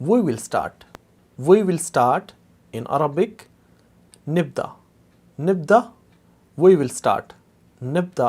we will start, we will start in Arabic nibda, nibda we will start, nibda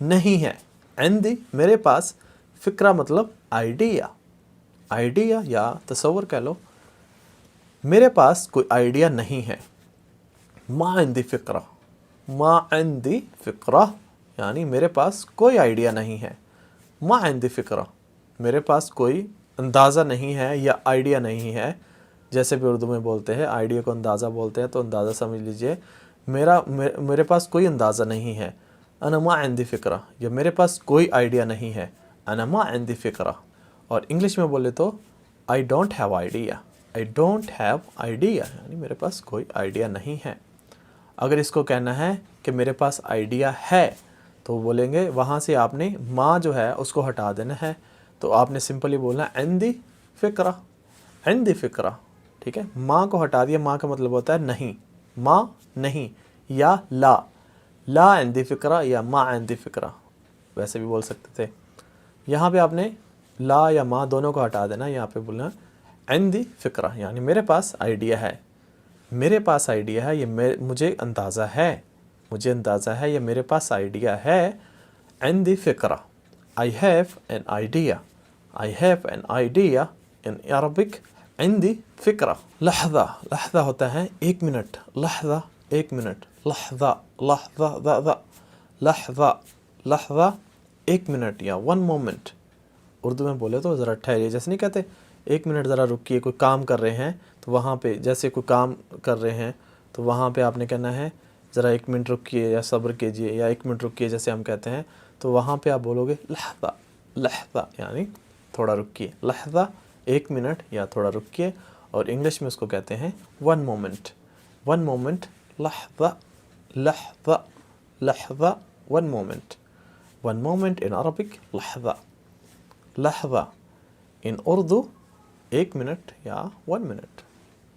نہیں ہے. عندي میرے پاس, فکرہ مطلب آئیڈیا, آئیڈیا یا تصور کہہ لو. میرے پاس کوئی آئیڈیا نہیں ہے. ما عندي فکرہ, ما عندي فکرہ یعنی میرے پاس کوئی آئیڈیا نہیں ہے. ما عندي فکرہ, میرے پاس کوئی اندازہ نہیں ہے یا آئیڈیا نہیں ہے. جیسے بھی اردو میں بولتے ہیں آئیڈیا کو اندازہ بولتے ہیں, تو اندازہ سمجھ لیجئے. میرے پاس کوئی اندازہ نہیں ہے. انا ما عندي فکرہ, یا میرے پاس کوئی آئیڈیا نہیں ہے. انا ما عندي فکرہ. اور انگلش میں بولے تو I don't have idea. I don't have idea یعنی میرے پاس کوئی آئیڈیا نہیں ہے. اگر اس کو کہنا ہے کہ میرے پاس آئیڈیا ہے تو بولیں گے وہاں سے آپ نے ما جو ہے اس کو ہٹا دینا ہے. تو آپ نے سمپلی بولنا عندي فکرہ, عندي فکرہ. ٹھیک ہے, ماں کو ہٹا دیا. ماں کا مطلب ہوتا ہے نہیں, ماں نہیں, یا لا, لا عندي فکرہ یا ما عندي فکرہ ویسے بھی بول سکتے تھے. یہاں پہ آپ نے لا یا ما دونوں کو ہٹا دینا. یہاں پہ بولنا عندي فکرہ یعنی میرے پاس آئیڈیا ہے, میرے پاس آئیڈیا ہے, یہ مجھے اندازہ ہے, مجھے اندازہ ہے یا میرے پاس آئیڈیا ہے. عندي فکرہ, I have an idea. I have an idea in Arabic. عندي فکرہ. لحظہ, لحظہ ہوتا ہے ایک منٹ, لحظہ ایک منٹ, لحظہ, لحظہ, لحظہ, لحظہ ایک منٹ یا ون مومنٹ. اردو میں بولے تو ذرا ٹھہریے, جیسے نہیں کہتے ایک منٹ ذرا رکیے. کوئی کام کر رہے ہیں تو وہاں پہ, جیسے کوئی کام کر رہے ہیں تو وہاں پہ آپ نے کہنا ہے ذرا ایک منٹ رکیے یا صبر کیجئے یا ایک منٹ رکیے جیسے ہم کہتے ہیں. تو وہاں پہ آپ بولو گے لحظہ, لحظہ یعنی تھوڑا رکیے. لحظہ ایک منٹ یا تھوڑا رکیے. اور انگلش میں اس کو کہتے ہیں ون مومنٹ. ون مومنٹ, لحظہ, لحظہ, لحظہ, one moment. One moment in Arabic لحظہ. لحظہ ان اردو ایک منٹ یا ون منٹ,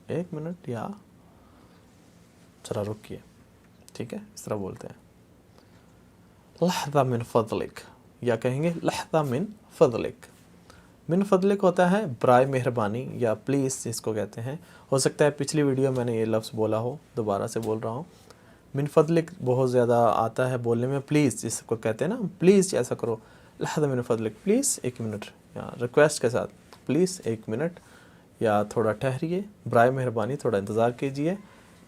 ایک منٹ یا ذرا رکیے. ٹھیک ہے, اس طرح بولتے ہیں. لحظہ من فضلک, یا کہیں گے لحظہ من فضلک. من فضلک ہوتا ہے برائے مہربانی یا پلیز جس کو کہتے ہیں. ہو سکتا ہے پچھلی ویڈیو میں نے یہ لفظ بولا ہو, دوبارہ سے بول رہا ہوں. من فضلک بہت زیادہ آتا ہے بولنے میں. پلیز جس کو کہتے ہیں نا, پلیز ایسا کرو. لحظہ من فضلک, پلیز ایک منٹ, یا ریکویسٹ کے ساتھ پلیز ایک منٹ, یا تھوڑا ٹھہریے, برائے مہربانی تھوڑا انتظار کیجئے,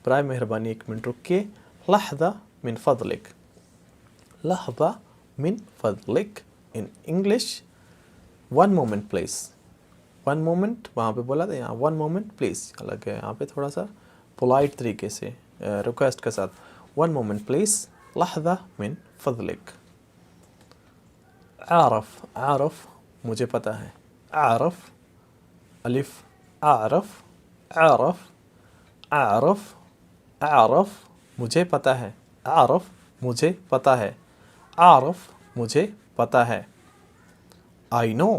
برائے مہربانی ایک منٹ رکیے. لحظہ من فضلک. لحظہ من فضلک in English one moment please. One moment وہاں پہ بولا تھا, یہاں ون مومنٹ پلیز الگ ہے. یہاں پہ تھوڑا سا پولائٹ طریقے سے ریکویسٹ کے ساتھ ون مومنٹ پلیز. لحظہ من فضلک. عارف, عارف مجھے پتہ ہے. عارف الف عارف, عارف, عارف, عارف مجھے پتہ ہے. عارف مجھے پتہ ہے. عارف مجھے پتہ ہے. I know,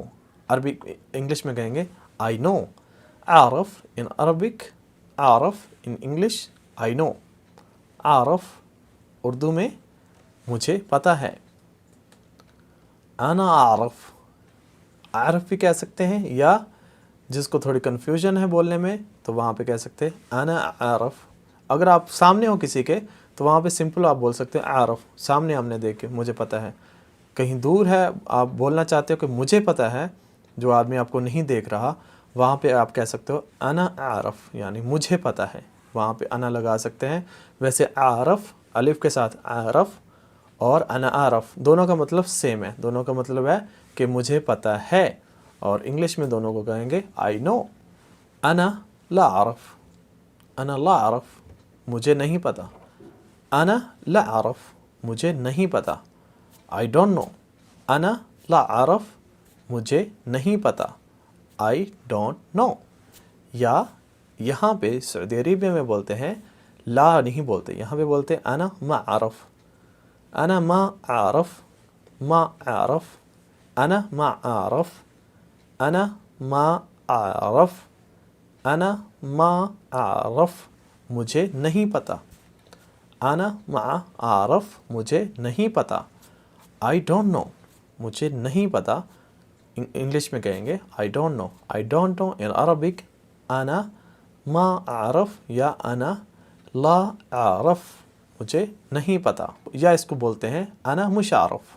عربی انگلش میں کہیں گے I know. Arif in Arabic, Arif in English I know. عارف اردو میں مجھے پتہ ہے. انا عارف, عارف بھی کہہ سکتے ہیں, یا جس کو تھوڑی کنفیوژن ہے بولنے میں تو وہاں پہ کہہ سکتے ہیں انا عارف. اگر آپ سامنے ہو کسی کے تو وہاں پہ سمپل آپ بول سکتے ہیں عارف, سامنے ہم نے دیکھ کے مجھے پتہ ہے. کہیں دور ہے آپ بولنا چاہتے ہو کہ مجھے پتہ ہے, جو آدمی آپ کو نہیں دیکھ رہا, وہاں پہ آپ کہہ سکتے ہو انا عارف یعنی مجھے پتہ ہے. وہاں پہ انا لگا سکتے ہیں. ویسے عارف الف کے ساتھ عارف اور انا عارف دونوں کا مطلب سیم ہے. دونوں کا مطلب ہے کہ مجھے پتہ ہے. اور انگلش میں دونوں کو کہیں گے I know. انا لا اعرف, انا لا اعرف مجھے نہیں پتہ. انا لا اعرف مجھے نہیں پتہ. I don't know. انا لا اعرف مجھے نہیں پتہ. I don't know. یا یہاں پہ سعودی عربیہ میں بولتے ہیں لا نہیں بولتے, یہاں پہ بولتے ہیں انا ما اعرف. انا ما اعرف, ما اعرف, انا ما اعرف, انا ما اعرف, انا ما اعرف مجھے نہیں پتہ. انا ما اعرف مجھے نہیں پتہ. I don't know مجھے نہیں پتہ. انگلش میں کہیں گے I don't know. I don't know in Arabic انا ما اعرف یا انا لا اعرف مجھے نہیں پتہ. یا اس کو بولتے ہیں انا مش عارف.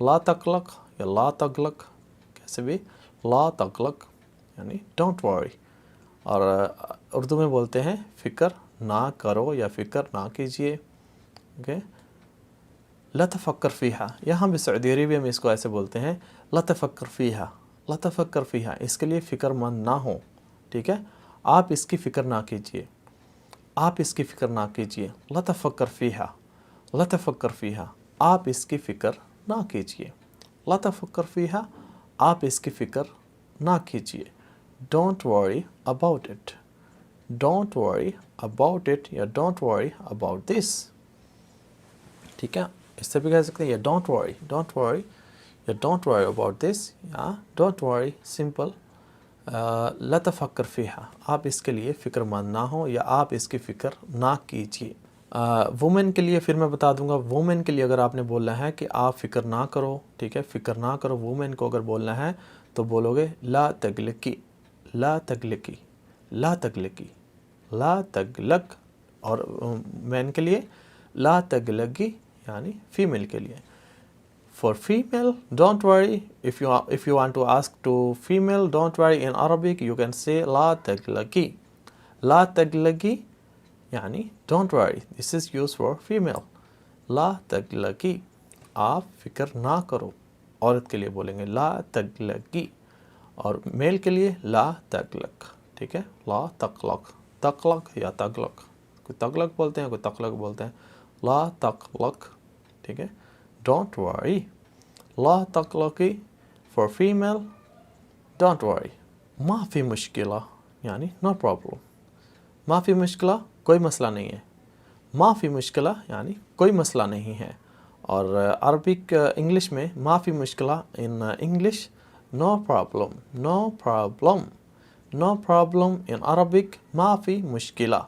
لا تقلق یا لا تقلق، کیسے بھی لا تقلق یعنی ڈونٹ وری. اور اردو میں بولتے ہیں فکر نہ کرو یا فکر نہ کیجیے. اوکے، لا تفکر فیہا، یہاں بھی سعودی عربیہ میں اس کو ایسے بولتے ہیں لا تفکر فیہا، لا تفکر فیہا، اس کے لیے فکر مند نہ ہو. ٹھیک ہے، آپ اس کی فکر نہ کیجیے، آپ اس کی فکر نہ کیجیے. لا تفکر فیہا، لا تفکر فیہا، آپ اس کی فکر نہ کیجیے. لا تفکر فیہا، آپ اس کی فکر نہ کیجیے. Don't worry about it, don't worry about it یا ڈونٹ وری اباؤٹ دس. ٹھیک ہے، اس سے بھی کہہ سکتے ہیں یا ڈونٹ وری، ڈونٹ وری یا ڈونٹ وری اباؤٹ دس یا ڈونٹ وری سمپل. لا تفکر فیہا، آپ اس کے لیے فکر مند نہ ہو یا آپ اس کی فکر نہ کیجیے. وومن کے لیے پھر میں بتا دوں گا، وومن کے لیے اگر آپ نے بولنا ہے کہ آپ فکر نہ کرو، ٹھیک ہے، فکر نہ کرو، وومن کو اگر بولنا ہے تو بولو گے لا تقلقی، لا تقلقی، لا تقلقی، لا تقلق. اور مین کے لیے لا تقلقی یعنی فیمیل کے لیے. For female, don't worry. If you want to ask to female, don't worry. In Arabic, you can say لا تقلقي. لا تقلقي يعني don't worry. This is used for female. لا تقلقي، آپ فکر نہ کرو. عورت کے لیے بولیں گے لا تقلقي، اور میل کے لیے لا تقلق. ٹھیک ہے، لا تقلق، تقلق یا تقلق، کوئی تقلق بولتے ہیں کوئی تقلق بولتے ہیں. لا تقلق، ٹھیک ہے. Don't worry. Law تقلقی for female, don't worry. ما فی مشکلہ یعنی no problem. ما فی مشکلہ کوئی مسئلہ نہیں ہے. ما فی مشکلہ یعنی کوئی مسئلہ نہیں ہے. اور عربک انگلش میں ما فی مشکلہ in English no problem, no problem, no problem. in Arabic ما فی مشکلہ.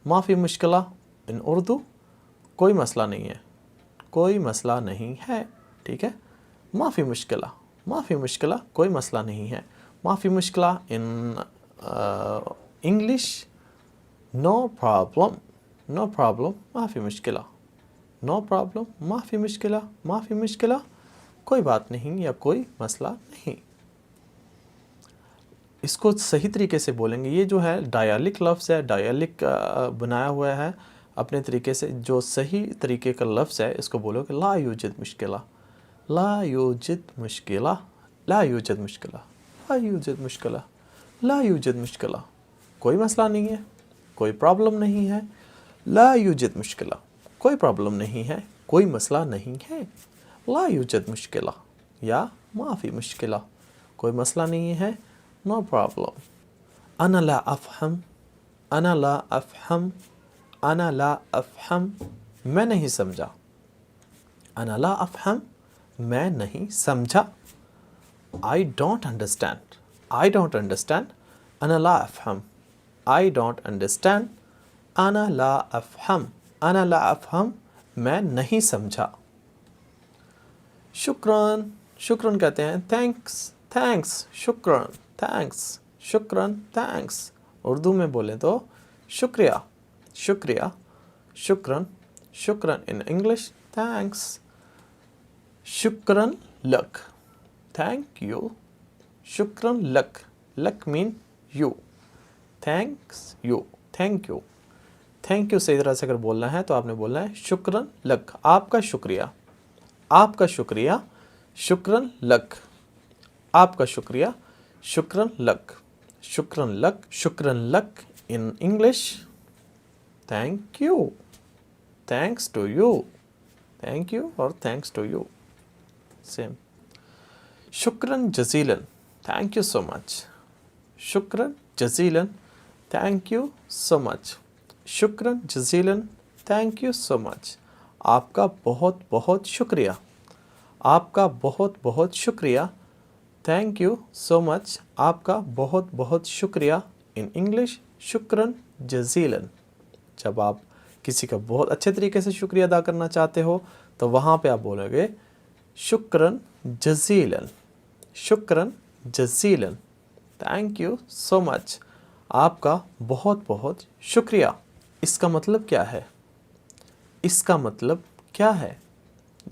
ما فی مشکلہ in اردو کوئی مسئلہ نہیں ہے، کوئی مسئلہ نہیں ہے. ٹھیک ہے، ما فی مشکلہ، ما فی مشکلہ کوئی مسئلہ نہیں ہے. ما فی مشکلہ in English no problem, no problem, ما فی مشکلہ، نو پرابلم، ما فی مشکلہ، ما فی مشکلہ کوئی بات نہیں یا کوئی مسئلہ نہیں. اس کو صحیح طریقے سے بولیں گے. یہ جو ہے ڈائیالک لفظ ہے، ڈائیالک بنایا ہوا ہے اپنے طریقے سے. جو صحیح طریقے کا لفظ ہے اس کو بولو کہ لا یوجد مشکلہ، لا یوجد مشکلہ، لا یوجد مشکلہ، لا یوجد مشکلہ، لا یوجد مشکلہ، کوئی مسئلہ نہیں ہے، کوئی پرابلم نہیں ہے. لا یوجد مشکلہ، کوئی پرابلم نہیں ہے، کوئی مسئلہ نہیں ہے. لا یوجد مشکلہ یا ما فی مشکلہ، کوئی مسئلہ نہیں ہے، نو پرابلم. انا لا افہم، انا لا افہم، انا لا افہم، میں نہیں سمجھا. انا لا افہم، میں نہیں سمجھا. I don't understand, I don't understand. انا لا افہم، I don't understand. انا لا افہم، انا لا افہم، میں نہیں سمجھا. شکراً، شکراً کہتے ہیں تھینکس، تھینکس، شکراً، تھینکس، شکراً، تھینکس. اردو میں بولیں تو شکریہ، شکریہ، شکراً، شکراً. In English thanks. شکراً لک، تھینک یو. شکراً لک، لک مین یو. Thanks you, thank you. Thank you صحیح طرح سے اگر بولنا ہے تو آپ نے بولنا ہے شکراً لک، آپ کا شکریہ، آپ کا شکریہ. شکراً لک، آپ کا شکریہ. شکراً لک، شکراً لک. شکراً لک in English thank you, thanks to you, thank you اور تھینکس ٹو یو سیم. شکراً جزیلاً، تھینک یو سو مچ. شکراً جزیلاً، تھینک یو سو مچ. شکراً جزیلاً، تھینک یو سو مچ. آپ کا بہت بہت شکریہ، آپ کا بہت بہت شکریہ. تھینک یو سو مچ، آپ کا بہت بہت شکریہ. ان انگلش شکراً جزیلاً. جب آپ کسی کا بہت اچھے طریقے سے شکریہ ادا کرنا چاہتے ہو تو وہاں پہ آپ بولو گے شکراً جزیلاً، شکراً جزیلاً. تھینک یو سو مچ، آپ کا بہت بہت شکریہ. اس کا مطلب کیا ہے؟ اس کا مطلب کیا ہے؟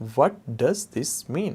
What does this mean?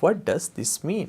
What does this mean?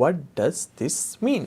What does this mean?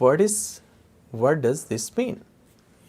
what does this mean?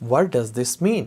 What does this mean?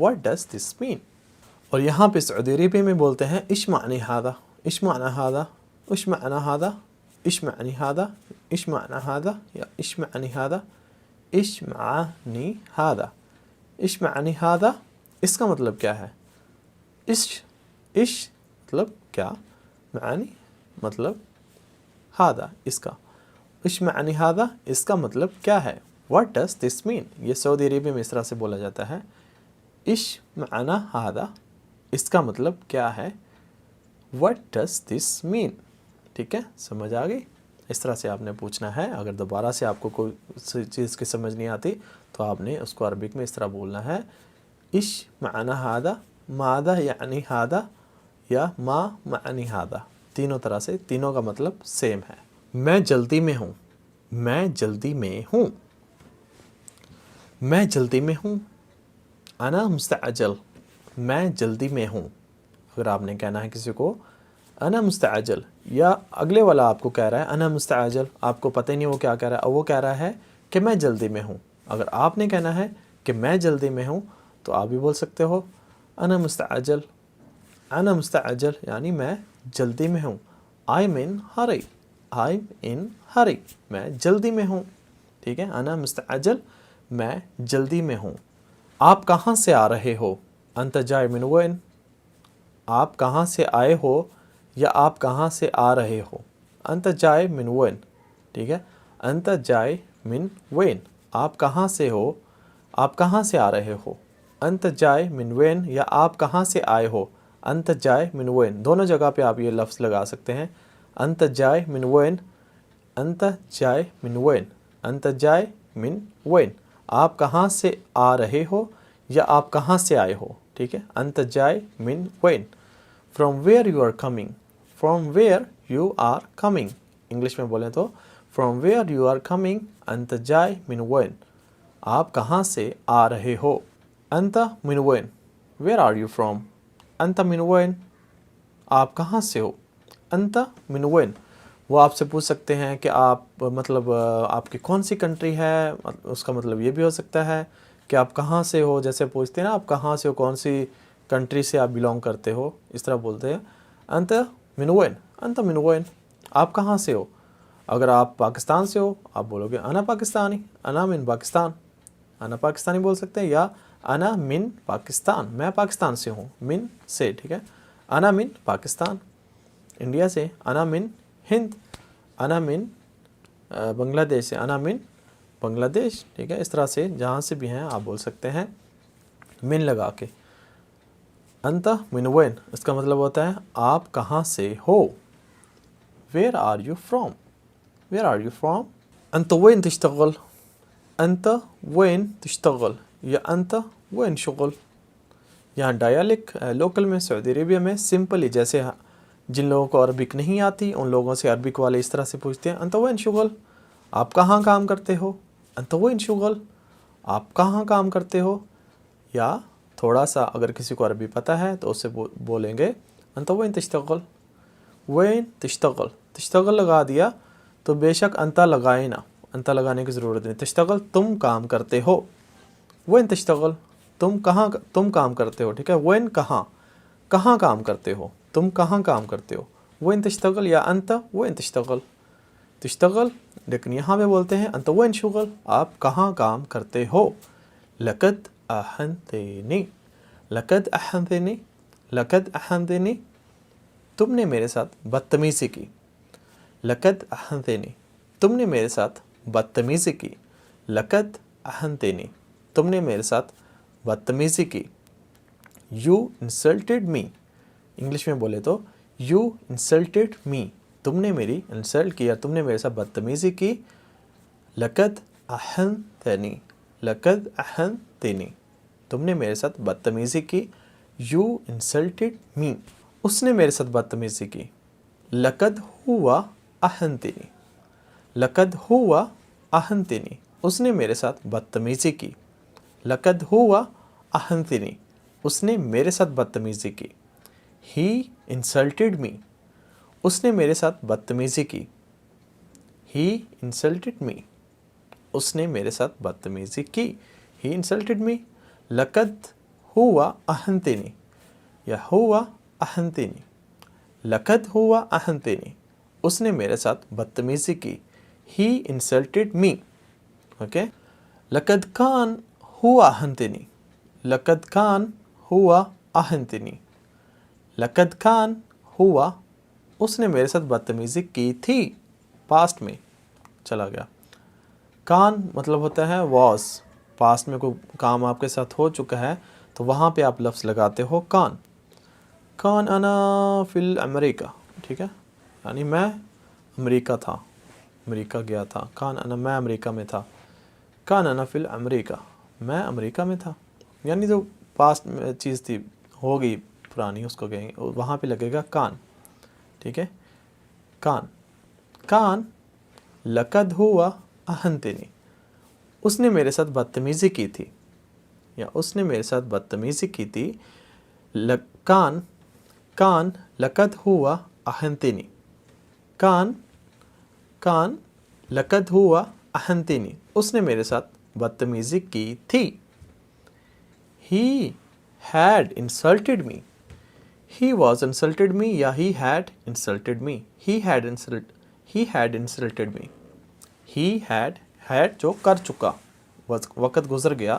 What does this mean? اور یہاں پہ سعودی عربی میں بولتے ہیں ايش معنی هذا، ايش معنى هذا، ايش معنى هذا، ايش معنی هذا، ايش معنى هذا، یا ايش معنی هذا، ايش معنی هذا، ايش معنی هذا، اس کا مطلب کیا ہے۔ ايش مطلب کیا، معنی مطلب هذا اس کا، ايش معنی هذا اس کا مطلب کیا ہے۔ What does this mean؟ یہ سعودی عربی میں اس طرح سے بولا جاتا ہے، ايش معنى هذا، اس کا مطلب کیا ہے۔ What does this mean؟ ٹھیک ہے، سمجھ آ گئی۔ اس طرح سے آپ نے پوچھنا ہے۔ اگر دوبارہ سے آپ کو کوئی چیز کی سمجھ نہیں آتی تو آپ نے اس کو عربک میں اس طرح بولنا ہے، ايش معنى هذا، ماذا يعني هذا، یا ما معنی هذا، تینوں طرح سے، تینوں کا مطلب سیم ہے۔ میں جلدی میں ہوں، میں جلدی میں ہوں، میں جلدی میں ہوں، انا مستعجل، میں جلدی میں ہوں۔ اگر آپ نے کہنا ہے کسی کو انا مستعجل، یا اگلے والا آپ کو کہہ رہا ہے انا مستعجل، آپ کو پتہ ہی نہیں وہ کیا کہہ رہا ہے، وہ کہہ رہا ہے کہ میں جلدی میں ہوں۔ اگر آپ نے کہنا ہے کہ میں جلدی میں ہوں تو آپ بھی بول سکتے ہو انا مستعجل، انا مستعجل یعنی میں جلدی میں ہوں۔ I'm in hurry، I'm in hurry، میں جلدی میں ہوں، ٹھیک ہے۔ انا مستعجل، میں جلدی میں ہوں۔ آپ کہاں سے آ رہے ہو، انت جائی من وین، آپ کہاں سے آئے ہو یا آپ کہاں سے آ رہے ہو، انت جائی من وین، ٹھیک ہے۔ انت جائی من وین، آپ کہاں سے ہو، آپ کہاں سے آ رہے ہو۔ انت جائی من وین، یا آپ کہاں سے آئے ہو، انت جائی من وین، دونوں جگہ پہ آپ یہ لفظ لگا سکتے ہیں۔ انت جائی من وین، انت جائی من وین، انت جائی من وین، آپ کہاں سے آ رہے ہو یا آپ کہاں سے آئے ہو، ٹھیک ہے۔ انت جائی من وین، from where you are coming, from where you are coming, English میں بولیں تو from where you are coming, انت جائی من وین، آپ کہاں سے آ رہے ہو۔ انت من وین، ویئر آر یو فرام، انت من وین، آپ کہاں سے ہو۔ انت من وین، وہ آپ سے پوچھ سکتے ہیں کہ آپ مطلب آپ کی کون سی کنٹری ہے، اس کا مطلب یہ بھی ہو سکتا ہے کہ آپ کہاں سے ہو، جیسے پوچھتے ہیں نا آپ کہاں سے ہو، کون سی کنٹری سے آپ بلونگ کرتے ہو، اس طرح بولتے ہیں انت من وین، انت من وین، آپ کہاں سے ہو۔ اگر آپ پاکستان سے ہو آپ بولو گے انا پاکستانی، انا من پاکستان، انا پاکستانی بول سکتے ہیں، یا انا من پاکستان، میں پاکستان سے ہوں، من سے، ٹھیک ہے۔ انا من پاکستان، انڈیا سے، انا من ہند، انا من بنگلہ دیش سے، انا من بنگلہ دیش، ٹھیک ہے۔ اس طرح سے جہاں سے بھی ہیں آپ بول سکتے ہیں من لگا کے۔ انت من وین، اس کا مطلب ہوتا ہے آپ کہاں سے ہو۔ Where are you from, where are you from. انت وین تشتغل، انت وین تشتغل، یا انت وین شغل۔ یہاں ڈائلیکٹ لوکل میں سعودی عربیہ میں سمپلی، جیسے جن لوگوں کو عربک نہیں آتی ان لوگوں سے عربک والے اس طرح سے پوچھتے ہیں انت وین شغل، آپ کہاں کام کرتے ہو، انت وین شغل، آپ کہاں کام کرتے ہو۔ یا تھوڑا سا اگر کسی کو عربی پتہ ہے تو اس سے بولیں گے انت وین تشتغل، وین تشتغل، تشتغل لگا دیا تو بے شک انتا لگائے نا، انتا لگانے کی ضرورت نہیں. تشتغل تم کام کرتے ہو. وین تشتغل تم کام کرتے ہو. ٹھیک ہے، وین کہاں کام کرتے ہو، تم کہاں کام کرتے ہو. وین تشتغل یا انت وین تشتغل. تشتغل لیکن یہاں پہ بولتے ہیں انت وین شغل، آپ کہاں کام کرتے ہو. لقد احنتنی، لقد احنتنی، لقد احنتنی تم نے میرے ساتھ بدتمیزی کی. لقد احنتنی تم نے میرے ساتھ بدتمیزی کی. لقد احنتنی تم نے میرے ساتھ بدتمیزی کی. یو انسلٹڈ می، انگلش میں بولے تو یو انسلٹڈ می، تم نے میری انسلٹ کیا، تم نے میرے ساتھ بدتمیزی کی. لقد احنتنی، لقد احنتنی تم نے میرے ساتھ بدتمیزی کی. یو انسلٹڈ می، اس نے میرے ساتھ بدتمیزی کی. لقد ہوا احنتنی، لقد ہوا احنتنی اس نے میرے ساتھ بدتمیزی کی. لقد ہوا احنتنی اس نے میرے ساتھ بدتمیزی کی. ہی انسلٹڈ می، اس نے میرے ساتھ بدتمیزی کی. ہی انسلٹڈ می اس نے میرے ساتھ بدتمیزی کی. ہی انسلٹڈ می. لقد ہوا احنتنی یا ہوا احنتنی، لقد ہوا احنتنی اس نے میرے ساتھ بدتمیزی کی. ہی انسلٹڈ می. اوکے. لقد کان ہوا احنتنی، لقد کان ہوا احنتنی، لقد کان ہوا اس نے میرے ساتھ بدتمیزی کی تھی. پاسٹ میں چلا گیا. کان مطلب ہوتا ہے واز، پاسٹ میں کوئی کام آپ کے ساتھ ہو چکا ہے تو وہاں پہ آپ لفظ لگاتے ہو کان. کان انا فی الامریکہ، ٹھیک ہے، یعنی میں امریکہ تھا، امریکہ گیا تھا. کان انا میں امریکہ میں تھا. کان انا فی الامریکہ میں امریکہ میں تھا، یعنی جو پاسٹ میں چیز تھی ہو گئی پرانی، اس کو کہیں گے وہاں پہ لگے گا کان. ٹھیک ہے. کان کان لقد ہوا احنتنی اس نے میرے ساتھ بدتمیزی کی تھی، یا اس نے میرے ساتھ بدتمیزی کی تھی. کان کان لقد ہوا احنتنی، کان کان لقد ہوا احنتنی اس نے میرے ساتھ بدتمیزی کی تھی. He had insulted me, he was insulted me یا he had insulted me. He had insulted me. He had جو کر چکا، وقت گزر گیا،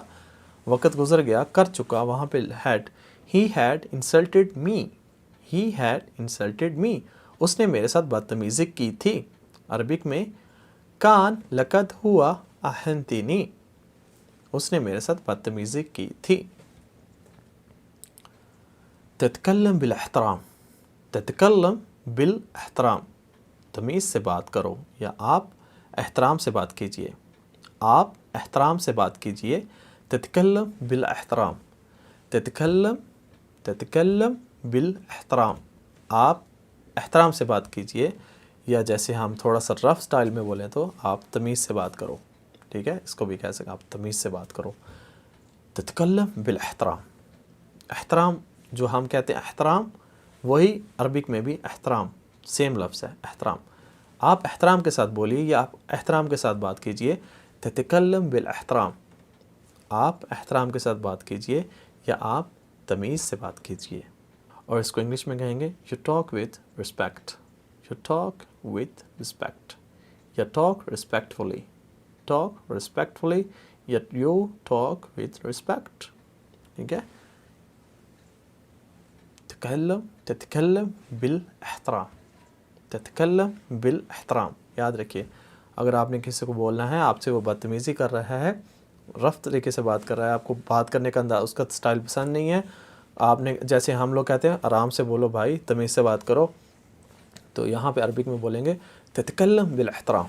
وقت گزر گیا کر چکا، وہاں پہ had. He had insulted me, he had insulted me اس نے میرے ساتھ بدتمیزی کی تھی. عربک میں کان لقد ہوا احنتنی اس نے میرے ساتھ بدتمیزی کی تھی. تتکلم بالاحترام، تتکلم بالاحترام تمیز سے بات کرو یا آپ احترام سے بات کیجئے. آپ احترام سے بات کیجئے. تتکلم بالاحترام، تتکلم تتکلم بالاحترام آپ احترام سے بات کیجئے، یا جیسے ہم تھوڑا سا رف سٹائل میں بولیں تو آپ تمیز سے بات کرو. ٹھیک ہے، اس کو بھی کہہ سکیں آپ تمیز سے بات کرو. تتکلم بالاحترام، احترام جو ہم کہتے ہیں احترام، وہی عربک میں بھی احترام سیم لفظ ہے احترام. آپ احترام کے ساتھ بولیے یا آپ احترام کے ساتھ بات کیجئے. تتکلم بالاحترام آپ احترام کے ساتھ بات کیجئے یا آپ تمیز سے بات کیجئے. اور اس کو انگلش میں کہیں گے you talk with respect, you talk with respect یا ٹاک رسپیکٹفلی، ٹاک رسپیکٹفلی یا یو ٹاک وتھ رسپیکٹ. ٹھیک ہے. تتکلم بالاحترام، تتکلم بالاحترام یاد رکھیے. اگر آپ نے کسی کو بولنا ہے، آپ سے وہ بدتمیزی کر رہا ہے، رف طریقے سے بات کر رہا ہے، آپ کو بات کرنے کا انداز اس کا سٹائل پسند نہیں ہے، آپ نے جیسے ہم لوگ کہتے ہیں آرام سے بولو بھائی، تمیز سے بات کرو، تو یہاں پہ عربک میں بولیں گے تتکلم بالاحترام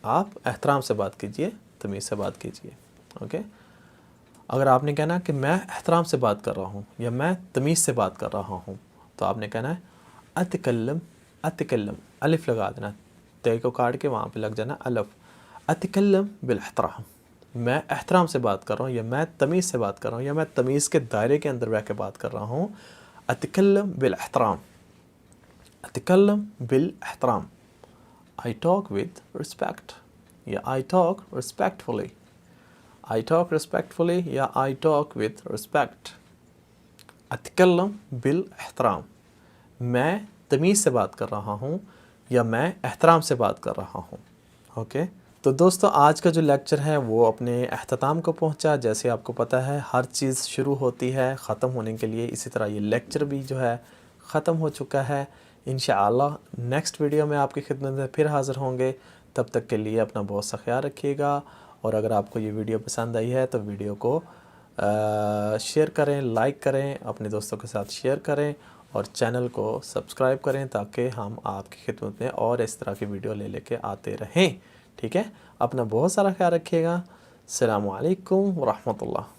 آپ احترام سے بات کیجئے، تمیز سے بات کیجئے. اوکے. اگر آپ نے کہنا کہ میں احترام سے بات کر رہا ہوں یا میں تمیز سے بات کر رہا ہوں، تو آپ نے کہنا ہے اتکلم، اتکلم الف لگا دینا، تے کو کاٹ کے وہاں پہ لگ جانا الف. اتکلم بالاحترام میں احترام سے بات کر رہا ہوں یا میں تمیز سے بات کر رہا ہوں یا میں تمیز کے دائرے کے اندر رہ کے بات کر رہا ہوں. اتکلم بالاحترام، أتكلم بالاحترام. I talk with respect. یا I talk respectfully. I talk respectfully یا I talk with respect. أتكلم بالاحترام. میں تمیز سے بات کر رہا ہوں یا میں احترام سے بات کر رہا ہوں. اوکے تو دوستو آج کا جو لیکچر ہے وہ اپنے اختتام کو پہنچا. جیسے آپ کو پتہ ہے ہر چیز شروع ہوتی ہے ختم ہونے کے لیے، اسی طرح یہ لیکچر بھی جو ہے ختم ہو چکا ہے. انشاءاللہ نیکسٹ ویڈیو میں آپ کی خدمت میں پھر حاضر ہوں گے. تب تک کے لیے اپنا بہت سا خیال رکھیے گا، اور اگر آپ کو یہ ویڈیو پسند آئی ہے تو ویڈیو کو شیئر کریں، لائک کریں، اپنے دوستوں کے ساتھ شیئر کریں، اور چینل کو سبسکرائب کریں تاکہ ہم آپ کی خدمت میں اور اس طرح کی ویڈیو لے کے آتے رہیں. ٹھیک ہے، اپنا بہت سارا خیال رکھیے گا. السلام علیکم ورحمۃ اللہ.